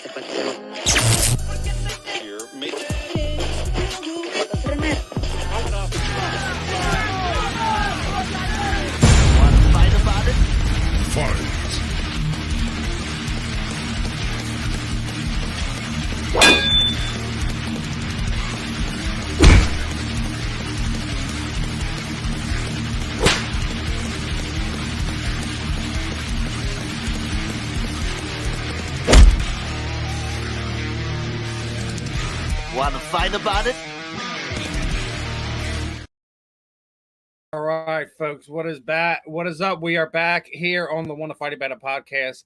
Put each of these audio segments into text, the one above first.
Want to fight about it? All right, folks. What is back? What is up? We are back here on the Want to Fight About It podcast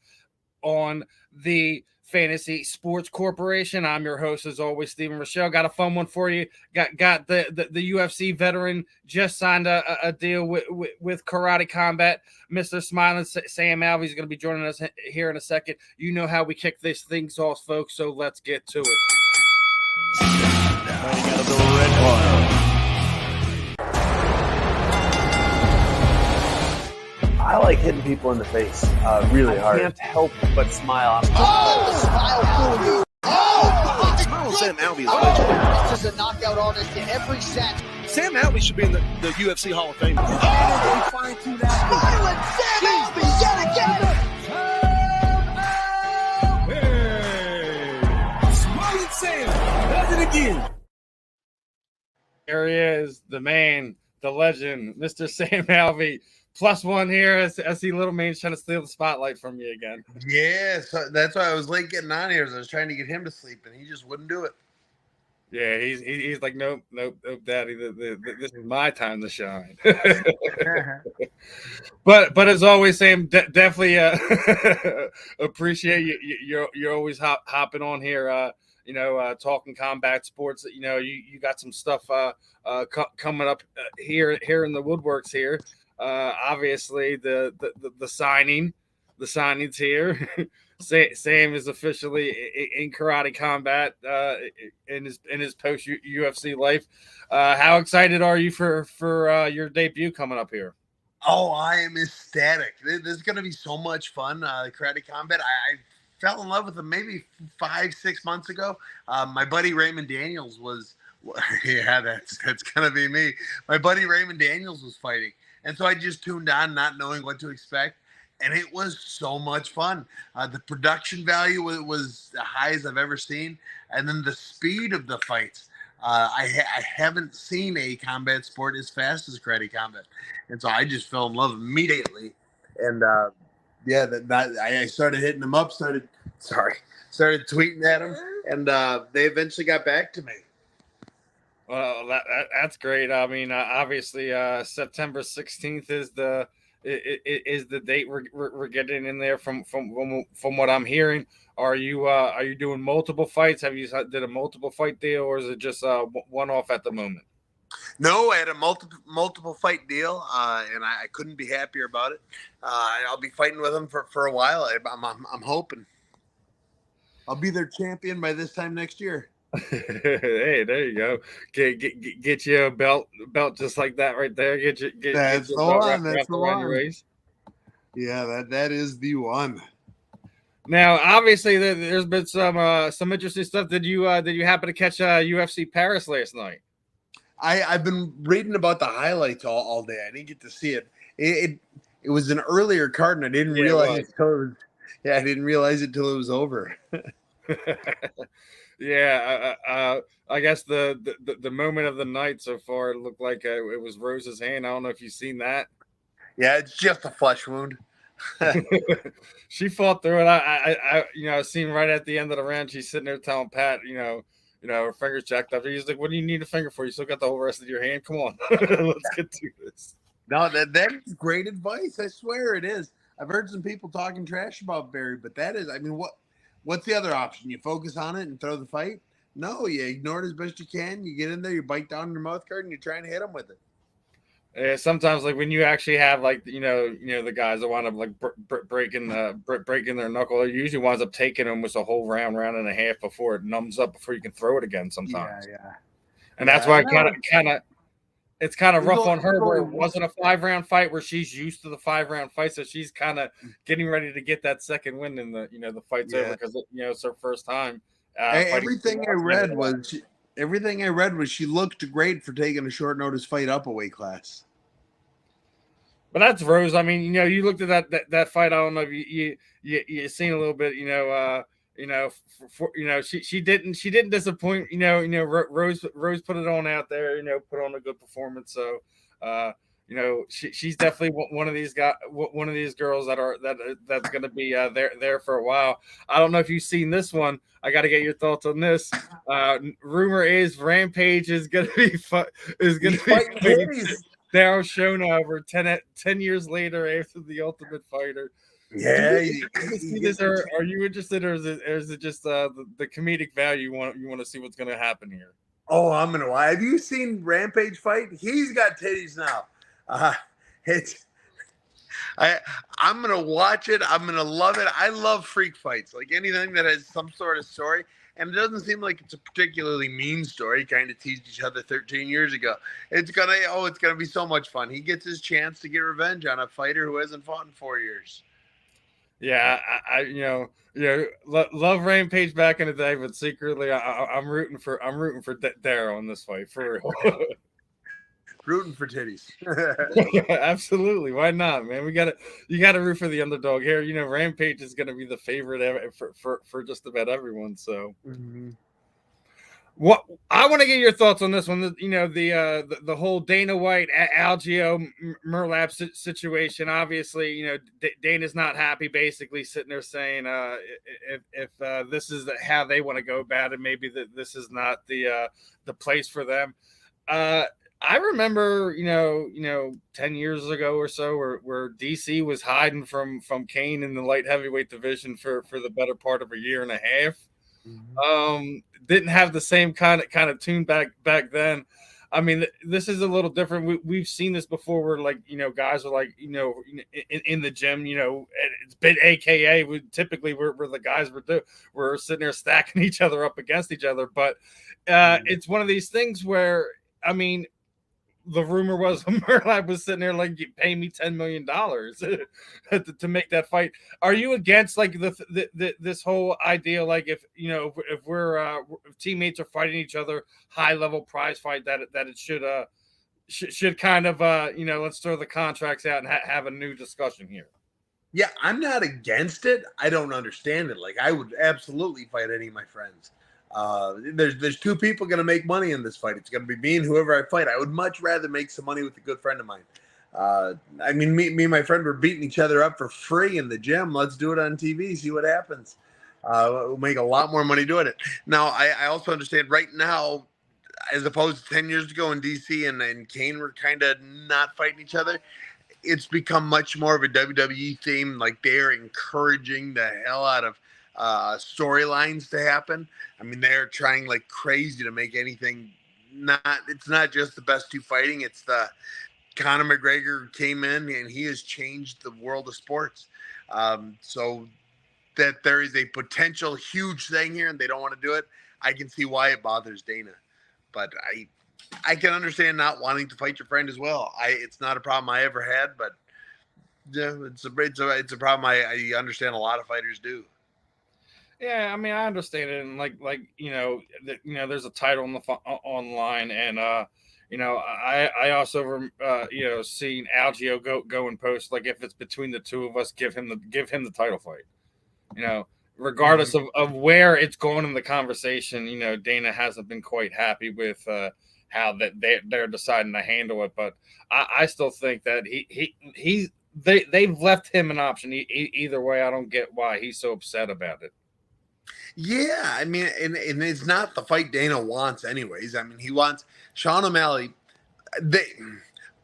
on the Fantasy Sports Corporation. I'm your host, as always, Stephen Rochelle. Got a fun one for you. Got the UFC veteran just signed a deal with Karate Combat. Mr. Smilin, Sam Alvey is going to be joining us here in a second. You know how we kick these things off, folks. So let's get to it. Fighting out of the red corner. I like hitting people in the face really hard. I can't help but smile. Smile for you. Oh, Smile Sam Alvey is legendary. This is a knockout artist in every set. Sam Alvey should be in the UFC Hall of Fame. Smilin Sam Alvey yet again. Smilin Sam does it again. There he is, the man, the legend, Mr. Sam Alvey. +1 here as he little man's trying to steal the spotlight from you again. Yeah, so that's why I was late getting on here. I was trying to get him to sleep, and he just wouldn't do it. Yeah, he's like, nope, Daddy. This is my time to shine. but as always, Sam, definitely appreciate you. You're always hopping on here. Talking combat sports. You got some stuff coming up here in the woodworks here. Obviously the signings here. Sam is officially in Karate Combat in his post UFC life. How excited are you for your debut coming up here? Oh, I am ecstatic. This is going to be so much fun. Karate Combat. I fell in love with him maybe 5-6 months ago. My buddy Raymond Daniels was. Yeah, that's going to be me. My buddy Raymond Daniels was fighting. And so I just tuned on, not knowing what to expect. And it was so much fun. The production value was the highest I've ever seen. And then the speed of the fights. I haven't seen a combat sport as fast as Karate Combat. And so I just fell in love immediately. And I started hitting them up, started tweeting at them. And they eventually got back to me. Well, that's great. I mean, obviously, September 16th is the date we're getting in there. From what I'm hearing, are you doing multiple fights? Have you did a multiple fight deal, or is it just one off at the moment? No, I had a multiple fight deal, and I couldn't be happier about it. I'll be fighting with them for a while. I'm hoping I'll be their champion by this time next year. Hey, there you go. Get you a belt just like that right there. That's the one. That's the one. Yeah, that is the one. Now, obviously, there's been some interesting stuff. Did you happen to catch UFC Paris last night? I've been reading about the highlights all day. I didn't get to see it. It was an earlier card, and I didn't realize it till it was over. Yeah, I guess the moment of the night so far, it looked like it was Rose's hand. I don't know if you've seen that. Yeah, it's just a flesh wound. She fought through it. I seen right at the end of the round, she's sitting there telling Pat, her finger's jacked up. He's like, "What do you need a finger for? You still got the whole rest of your hand. Come on, let's get to this." No, that's great advice. I swear it is. I've heard some people talking trash about Barry, but that is, I mean, what's the other option? You focus on it and throw the fight? No, you ignore it as best you can. You get in there, you bite down your mouth guard, and you're trying to hit them with it. Sometimes, like when you actually have the guys that wind up like breaking their knuckle, it usually winds up taking almost a whole round and a half before it numbs up before you can throw it again. Sometimes, yeah. And that's why kind it's kind of rough on her where it Going- wasn't a 5-round fight where she's used to the 5-round fight, so she's kind of getting ready to get that second win in the the fight's over because it's her first time. Everything I read was she looked great for taking a short notice fight up a weight class. But that's Rose. I mean, you looked at that fight. I don't know if you seen a little bit. She didn't disappoint. Rose put it on out there. Put on a good performance. So, she's definitely one of these girls that's going to be there for a while. I don't know if you've seen this one. I got to get your thoughts on this. Rumor is Rampage is going to be fighting Daryl Shona over 10 years later after the Ultimate Fighter. Yeah, are you interested, or is it just the comedic value you want to see what's going to happen here? Oh, I'm gonna. Have you seen Rampage fight? He's got titties now. I'm gonna watch it. I'm gonna love it. I love freak fights, like anything that has some sort of story. And it doesn't seem like it's a particularly mean story. Kind of teased each other 13 years ago. It's gonna be so much fun. He gets his chance to get revenge on a fighter who hasn't fought in 4 years. Yeah, I love Rampage back in the day, but secretly I'm rooting for Daryl in this fight for real. Rooting for titties. Absolutely, why not, man? You gotta root for the underdog here. Rampage is gonna be the favorite for just about everyone. So, what I want to get your thoughts on this one. The whole Dana White Algeo Merlap situation. Obviously, Dana's not happy. Basically, sitting there saying, if this is how they want to go about it, maybe this is not the place for them. I remember, 10 years ago or so where DC was hiding from Kane in the light heavyweight division for the better part of a year and a half. Didn't have the same kind of tune back then. I mean, this is a little different. We've seen this before where guys are like, in the gym, it's been AKA typically where the guys we're sitting there stacking each other up against each other. But it's one of these things where, I mean, the rumor was Merlap was sitting there like, pay me $10 million to make that fight. Are you against like this whole idea? Like if we're if teammates are fighting each other, high level prize fight, that it should kind of let's throw the contracts out and have a new discussion here. Yeah, I'm not against it. I don't understand it. Like I would absolutely fight any of my friends. There's two people going to make money in this fight. It's going to be me and whoever I fight. I would much rather make some money with a good friend of mine. I mean, me and my friend were beating each other up for free in the gym. Let's do it on TV, see what happens. We'll make a lot more money doing it. Now, I also understand right now, as opposed to 10 years ago in DC and Kane were kind of not fighting each other, it's become much more of a WWE theme. Like they're encouraging the hell out of storylines to happen. I mean, they're trying like crazy to make anything it's not just the best two fighting. It's the Conor McGregor came in and he has changed the world of sports. So that there is a potential huge thing here and they don't want to do it. I can see why it bothers Dana, but I can understand not wanting to fight your friend as well. It's not a problem I ever had, but yeah, it's a problem I understand a lot of fighters do. Yeah, I mean, I understand it, and there's a title online, and I also seen Algeo go and post like if it's between the two of us, give him the title fight. Regardless of where it's going in the conversation, Dana hasn't been quite happy with how that they're deciding to handle it, but I still think that they've left him an option either way. I don't get why he's so upset about it. Yeah, I mean, and it's not the fight Dana wants anyways. I mean, he wants Sean O'Malley.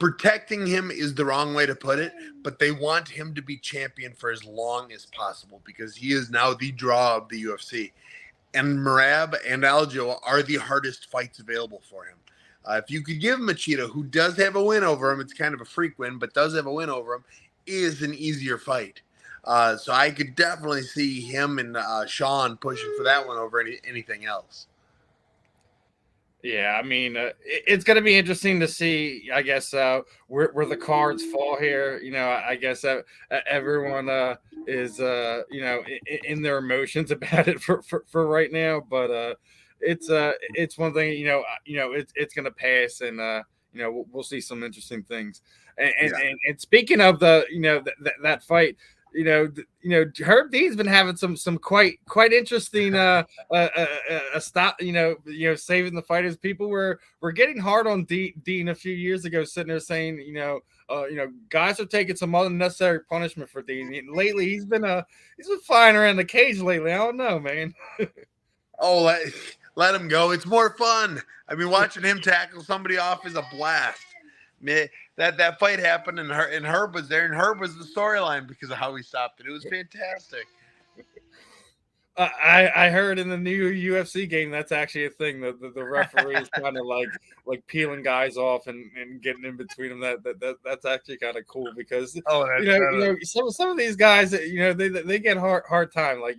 Protecting him is the wrong way to put it, but they want him to be champion for as long as possible because he is now the draw of the UFC. And Merab and Aljo are the hardest fights available for him. If you could give Machida, who does have a win over him, it's kind of a freak win, but does have a win over him, is an easier fight. So I could definitely see him and Sean pushing for that one over anything else. Yeah, I mean, it's going to be interesting to see, I guess, where the cards fall here. I guess everyone is, in their emotions about it for right now. But it's one thing, it's going to pass, and we'll see some interesting things. And speaking of the, that fight. Herb Dean's been having some quite interesting stop. Saving the fighters. People were getting hard on Dean a few years ago, sitting there saying, guys are taking some unnecessary punishment for Dean. Lately, he's been flying around the cage lately. I don't know, man. Oh, let him go. It's more fun. I mean, watching him tackle somebody off is a blast. Man, that fight happened, and Herb was there, and Herb was the storyline because of how he stopped it. It was fantastic. I heard in the new UFC game that's actually a thing. The referee is kind of like peeling guys off and getting in between them. That's actually kind of cool because some of these guys they get hard time. Like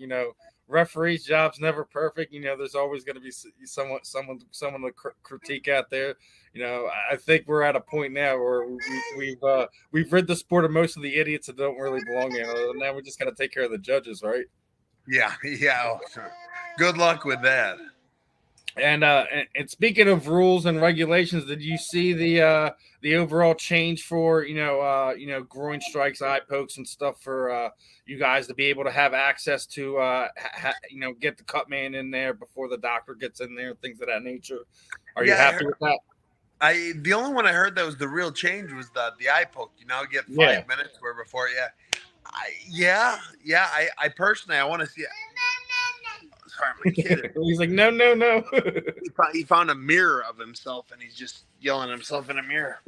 referees' job's never perfect. There's always going to be someone to critique out there. I think we're at a point now where we've rid the sport of most of the idiots that don't really belong in it. Now we just got to take care of the judges, right? Yeah. Good luck with that. And speaking of rules and regulations, did you see the overall change for groin strikes, eye pokes, and stuff for you guys to be able to have access to get the cut man in there before the doctor gets in there, things of that nature? Are you happy with that? The only one I heard that was the real change was the eye poke. You get 5 minutes where before, I personally I want to see it. Sorry, my kid. He's like, no. He found a mirror of himself and he's just yelling at himself in a mirror.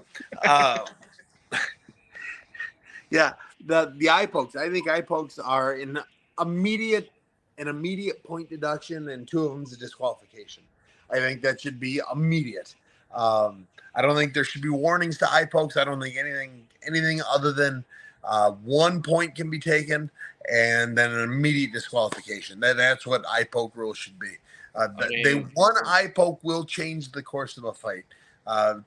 The eye pokes. I think eye pokes are an immediate point deduction, and 2 of them is a disqualification. I think that should be immediate. I don't think there should be warnings to eye pokes. I don't think anything other than 1 point can be taken, and then an immediate disqualification. That's what eye poke rules should be. One eye poke will change the course of a fight.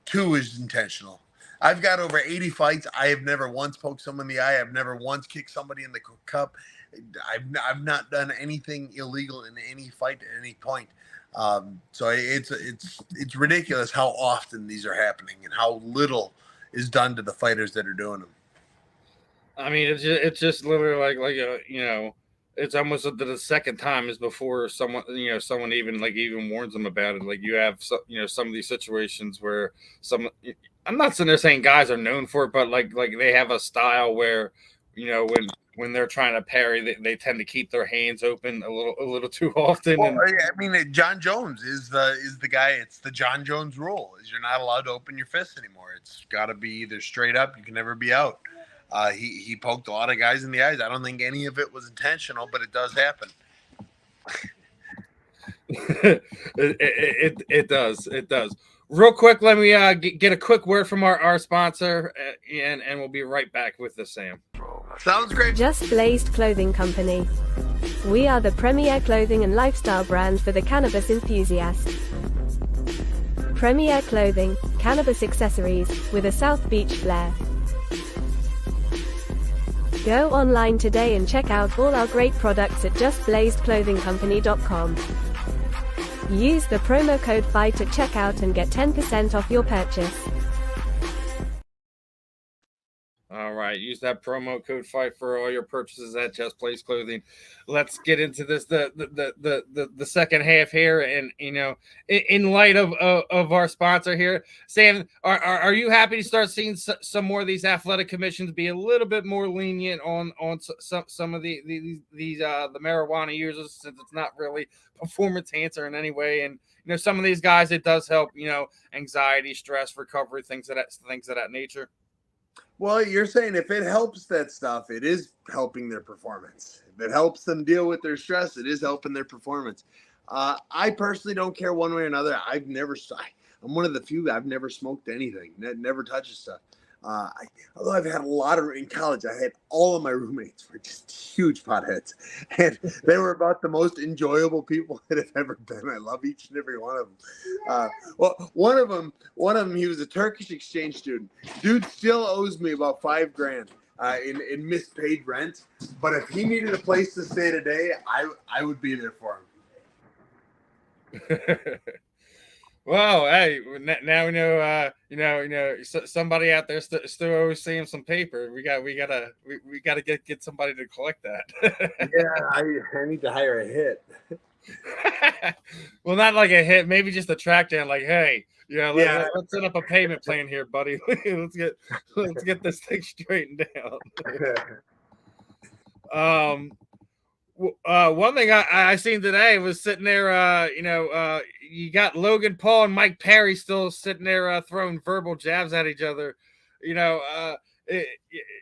2 is intentional. I've got over 80 fights. I have never once poked someone in the eye. I've never once kicked somebody in the cup. I've not done anything illegal in any fight at any point. So it's ridiculous how often these are happening and how little is done to the fighters that are doing them. I mean, it's just literally it's almost the second time is before someone even warns them about it. Like you have some of these situations where I'm not sitting there saying guys are known for it, but like they have a style where when they're trying to parry, they tend to keep their hands open a little too often. Well, I mean, John Jones is the guy. It's the John Jones rule: is you're not allowed to open your fists anymore. It's got to be either straight up. You can never be out. He poked a lot of guys in the eyes. I don't think any of it was intentional, but it does happen. It does. Real quick, let me get a quick word from our sponsor, and we'll be right back with the Sam. Sounds great. Just Blazed Clothing Company. We are the premier clothing and lifestyle brand for the cannabis enthusiast. Premier clothing, cannabis accessories, with a South Beach flair. Go online today and check out all our great products at justblazedclothingcompany.com. Use the promo code FIGHT at checkout and get 10% off your purchase. All right, use that promo code FIGHT for all your purchases at Just Blaze Clothing. Let's get into this the second half here, and in light of our sponsor here, Sam, are you happy to start seeing some more of these athletic commissions be a little bit more lenient on some of the marijuana users, since it's not really performance enhancer in any way, and some of these guys it does help anxiety, stress, recovery, things of that nature? Well, you're saying if it helps that stuff, it is helping their performance. If it helps them deal with their stress, it is helping their performance. I personally don't care one way or another. I'm one of the few. I've never smoked anything. Never touched stuff. Although I've had a lot of in college, I had all of my roommates were just huge potheads, and they were about the most enjoyable people that have ever been. I love each and every one of them. Well, one of them, he was a Turkish exchange student. Dude still owes me about $5,000 in mispaid rent. But if he needed a place to stay today, I would be there for him. Well, hey, now we know. Somebody out there still owes Sam some paper. We gotta get somebody to collect that. Yeah, I need to hire a hit. Well, not like a hit, maybe just a track down. Like, hey, let's set up a payment plan here, buddy. let's get this thing straightened out. One thing I seen today was sitting there. You got Logan Paul and Mike Perry still sitting there throwing verbal jabs at each other.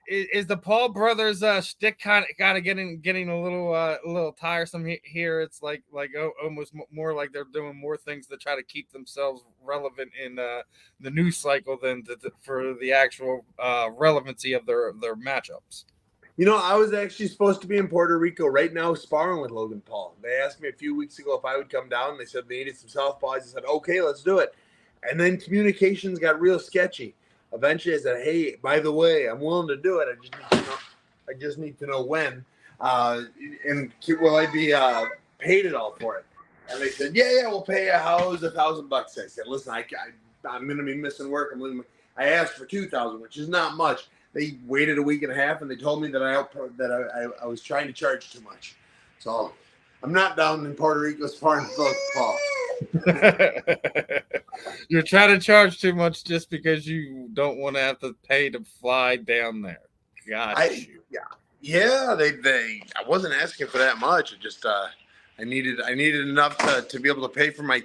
Is the Paul brothers shtick kind of getting a little tiresome here? It's like almost more like they're doing more things to try to keep themselves relevant in the news cycle than for the actual relevancy of their matchups. I was actually supposed to be in Puerto Rico right now sparring with Logan Paul. They asked me a few weeks ago if I would come down. They said they needed some southpaws. I said, okay, let's do it. And then communications got real sketchy. Eventually I said, hey, by the way, I'm willing to do it. I just need to know when. And will I be paid at all for it? And they said, yeah, we'll pay you $1,000. I said, listen, I'm going to be missing work. I asked for $2,000, which is not much. They waited a week and a half, and they told me that I was trying to charge too much. So I'm not down in Puerto Rico sparring with Paul. You're trying to charge too much just because you don't want to have to pay to fly down there. Gosh. Yeah. They. I wasn't asking for that much. It just I needed enough to be able to pay for my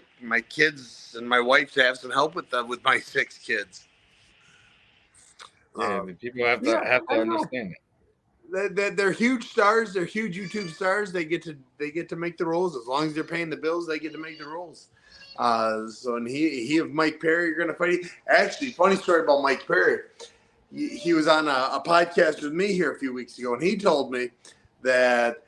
kids and my wife to have some help with my 6 kids. Yeah, people have to understand it. They're huge stars. They're huge YouTube stars. They get to make the rules as long as they're paying the bills. They get to make the rules. And he and Mike Perry are going to fight. Actually, funny story about Mike Perry. He was on a podcast with me here a few weeks ago, and he told me that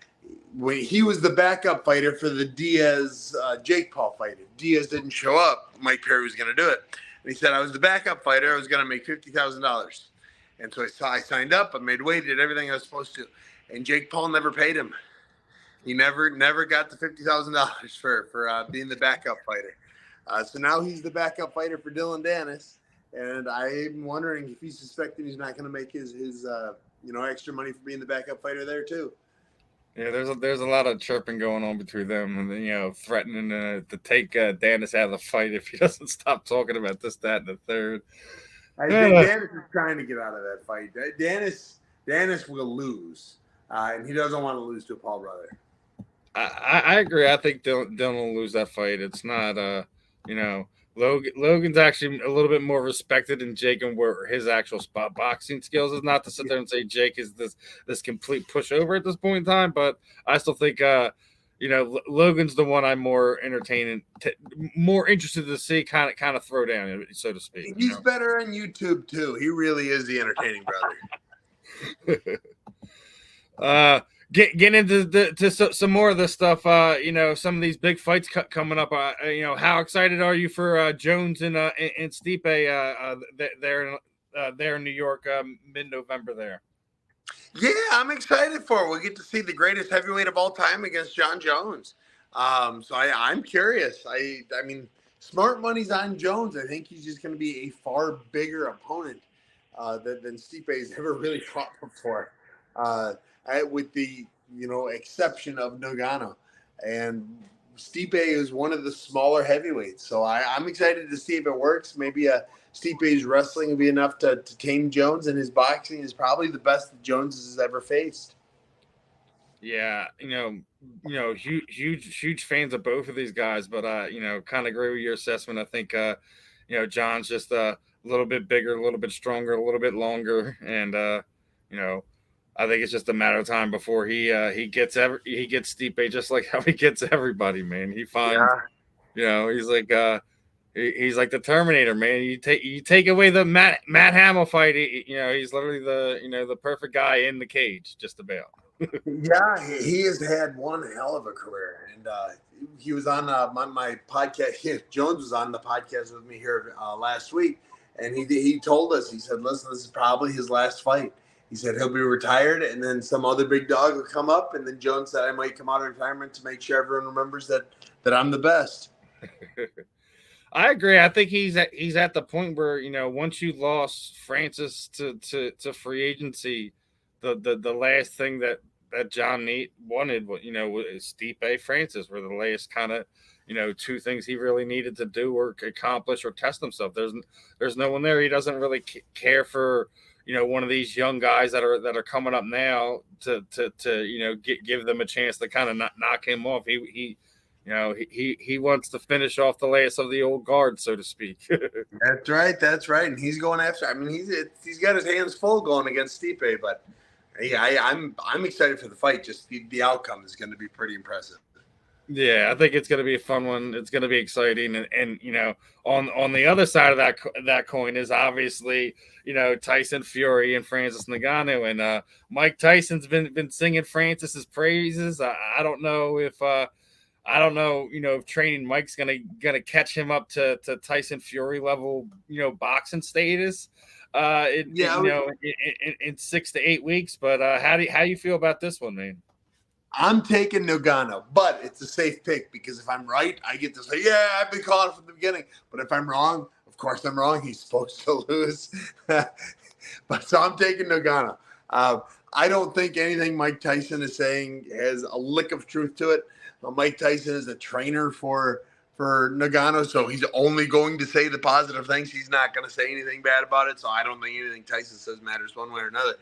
when he was the backup fighter for the Diaz Jake Paul fight, if Diaz didn't show up, Mike Perry was going to do it. And he said, I was the backup fighter. I was going to make $50,000. And so I signed up. I made weight, did everything I was supposed to. And Jake Paul never paid him. He never got the $50,000 for being the backup fighter. So now he's the backup fighter for Dylan Dennis. And I'm wondering if he's suspecting he's not going to make his extra money for being the backup fighter there too. Yeah, there's a lot of chirping going on between them, and threatening to take Dennis out of the fight if he doesn't stop talking about this, that, and the third. I think Dennis is trying to get out of that fight. Dennis will lose, and he doesn't want to lose to a Paul brother. I agree. I think Dylan will lose that fight. It's not, Logan's actually a little bit more respected than Jake, and where his actual spot boxing skills is. Not to sit there and say Jake is this complete pushover at this point in time, but I still think Logan's the one I'm more more interested to see kind of throw down, so to speak. He's better on YouTube too. He really is the entertaining brother. Get into some more of this stuff. Some of these big fights coming up. How excited are you for Jones and Stipe there in New York mid-November there? Yeah, I'm excited for it. We'll get to see the greatest heavyweight of all time against John Jones. So I'm curious. I mean, smart money's on Jones. I think he's just going to be a far bigger opponent than Stipe's ever really fought before. With the exception of Nagano, and Stipe is one of the smaller heavyweights. So I'm excited to see if it works. Maybe Stipe's wrestling will be enough to tame Jones, and his boxing is probably the best that Jones has ever faced. Yeah, huge fans of both of these guys, but kind of agree with your assessment. I think John's just a little bit bigger, a little bit stronger, a little bit longer, and I think it's just a matter of time before he gets Stipe, just like how he gets everybody, man. He finds, he's like He's like the Terminator, man. You take away the Matt Hamill fight. He's literally the perfect guy in the cage, just about. Yeah, he has had one hell of a career, and he was on my podcast. Jones was on the podcast with me here last week, and he told us, he said, "Listen, this is probably his last fight." He said he'll be retired, and then some other big dog will come up, and then Jones said I might come out of retirement to make sure everyone remembers that I'm the best. I agree. I think he's at the point where once you lost Francis to free agency, the last thing that John Nate wanted, was Stipe Francis were the last kind of two things he really needed to do or accomplish or test himself. There's no one there. He doesn't really care for one of these young guys that are coming up now to give them a chance to kind of knock him off. He wants to finish off the last of the old guard, so to speak. That's right, and he's going after. I mean, he's got his hands full going against Stipe, but I'm excited for the fight. Just the outcome is going to be pretty impressive. Yeah, I think it's going to be a fun one. It's going to be exciting, and on the other side of that coin is obviously Tyson Fury and Francis Ngannou, and Mike Tyson's been singing Francis's praises. I don't know if if training Mike's gonna catch him up to Tyson Fury level boxing status in 6 to 8 weeks. But how do you feel about this one, man? I'm taking Ngannou, but it's a safe pick because if I'm right, I get to say, yeah, I've been calling from the beginning. But if I'm wrong, of course I'm wrong. He's supposed to lose. But so I'm taking Ngannou. I don't think anything Mike Tyson is saying has a lick of truth to it. Mike Tyson is a trainer for Ngannou, so he's only going to say the positive things. He's not going to say anything bad about it, so I don't think anything Tyson says matters one way or another.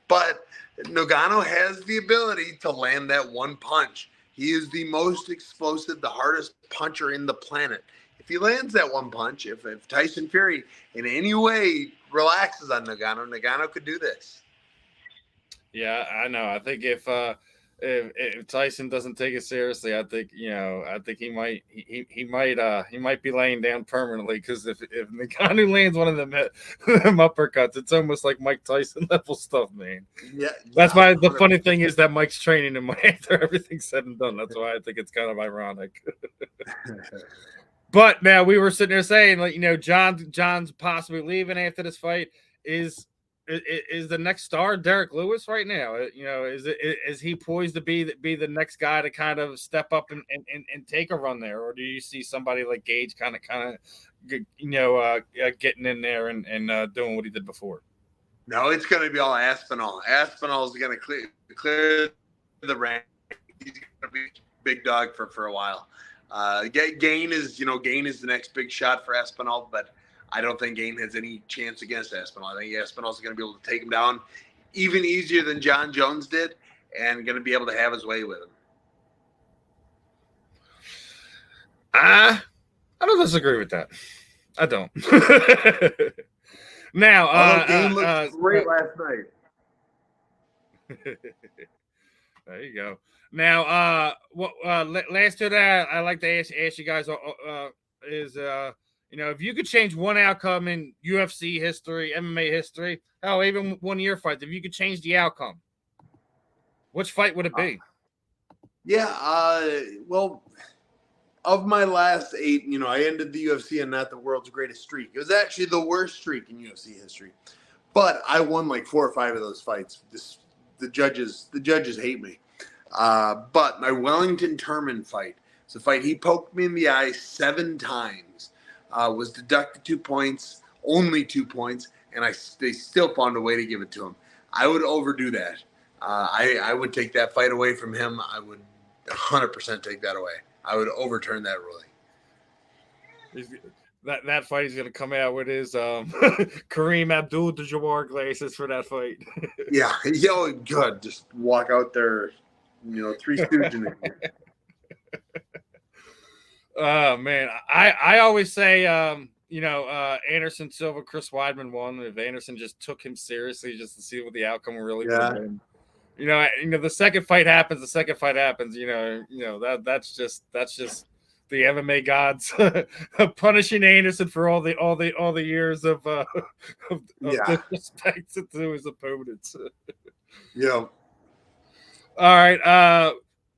But Ngannou has the ability to land that one punch. He is the most explosive, the hardest puncher in the planet. If he lands that one punch, if Tyson Fury in any way relaxes on Ngannou could do this. Yeah, I know. I think if Tyson doesn't take it seriously, I think he might be laying down permanently, because if Ngannou lands one of them uppercuts, it's almost like Mike Tyson level stuff, man. Yeah, that's why the funny thing is that Mike's training him after everything's said and done. That's why I think it's kind of ironic. But now we were sitting there saying, like, John's possibly leaving after this fight. Is the next star Derek Lewis right now? Is he poised to be the next guy to kind of step up and take a run there, or do you see somebody like Gage kind of getting in there and doing what he did before? No, it's going to be all Aspinall. Aspinall is going to clear the rank. He's going to be big dog for a while. Gain is the next big shot for Aspinall, but I don't think Gain has any chance against Aspinall. I think Aspinall's going to be able to take him down even easier than John Jones did, and going to be able to have his way with him. I don't disagree with that. I don't. Now, Gain looked great last night. There you go. Now, last to that, I like to ask you guys is if you could change one outcome in UFC history, MMA history, hell, even 1 year fights, if you could change the outcome, which fight would it be? Well, of my last 8, I ended the UFC on not the world's greatest streak. It was actually the worst streak in UFC history, but I won like 4 or 5 of those fights. The judges hate me. But my Wellington Turman fight, it's a fight he poked me in the eye 7 times. Was deducted 2 points, only 2 points, and they still found a way to give it to him. I would overdo that. I would take that fight away from him. I would 100% take that away. I would overturn that ruling. That fight is going to come out with his Kareem Abdul-Jabbar glasses for that fight. Yeah, good. Just walk out there, 3 Stooges. Oh man, I always say Anderson Silva, Chris Weidman won. If Anderson just took him seriously, just to see what the outcome really would have been. The second fight happens. That's just the MMA gods punishing Anderson for all the years of disrespect to his opponents. Yeah. All right,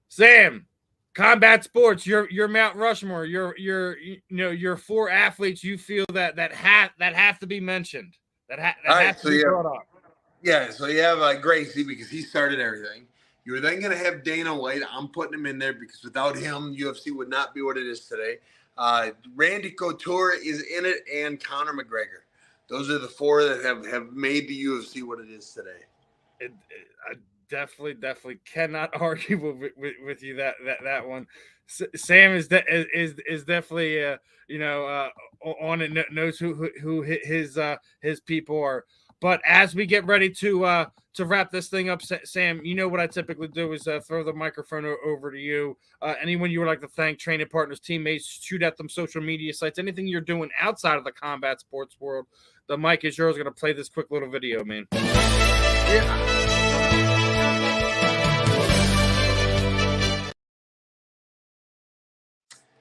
Sam, combat sports. Your Mount Rushmore. Your 4 athletes you feel that have to be mentioned. That have to be brought up. Yeah, so you have Gracie because he started everything. You're then going to have Dana White. I'm putting him in there because without him, UFC would not be what it is today. Randy Couture is in it, and Conor McGregor. Those are the 4 that have made the UFC what it is today. I definitely cannot argue with you that one. Sam is definitely on it, knows who his people are. But as we get ready to wrap this thing up, Sam, you know what I typically do is throw the microphone over to you. Anyone you would like to thank, training partners, teammates, shoot at them, social media sites, anything you're doing outside of the combat sports world. The mic is yours. Going to play this quick little video, man. Yeah.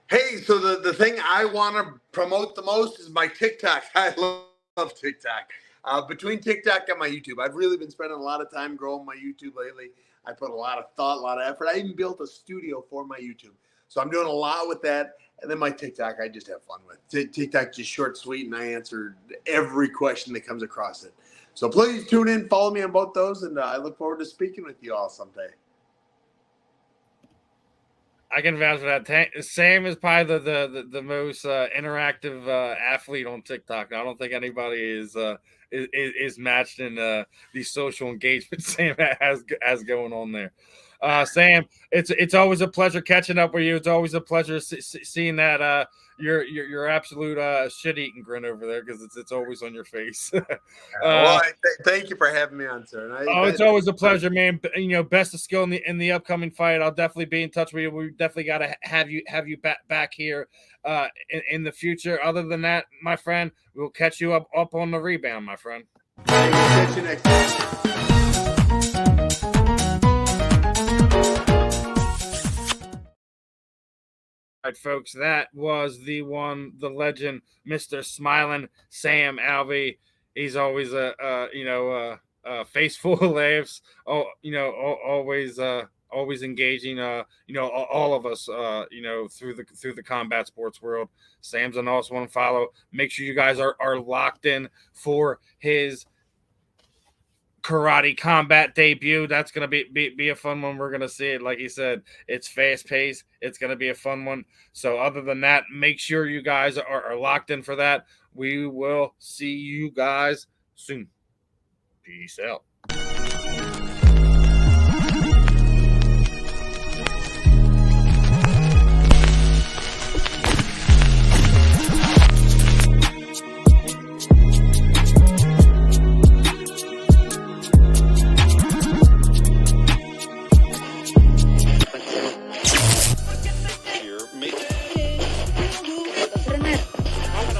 Hey, so the thing I want to promote the most is my TikTok. I love TikTok. Between TikTok and my YouTube, I've really been spending a lot of time growing my YouTube lately. I put a lot of thought, a lot of effort. I even built a studio for my YouTube. So I'm doing a lot with that. And then my TikTok, I just have fun with. TikTok just short, sweet, and I answer every question that comes across it. So please tune in, follow me on both those, and I look forward to speaking with you all someday. I can vouch for that. Sam is probably the most interactive athlete on TikTok. I don't think anybody is matched in the social engagement Sam has going on there. Sam, it's always a pleasure catching up with you. It's always a pleasure seeing that your absolute shit-eating grin over there because it's always on your face. Thank you for having me on, sir. It's always a pleasure, man. Best of skill in the upcoming fight. I'll definitely be in touch with you. We definitely got to have you back here in the future. Other than that, my friend, we'll catch you up on the rebound, my friend. Catch you next time. All right, folks, that was the legend, Mr. Smilin, Sam Alvey. He's always a face full of laughs. Always engaging. All of us. Through the combat sports world. Sam's an awesome one to follow. Make sure you guys are locked in for his karate combat debut. That's gonna be a fun one. We're gonna see it. Like he said, it's fast paced. It's gonna be a fun one. So other than that, make sure you guys are locked in for that. We will see you guys soon. Peace out.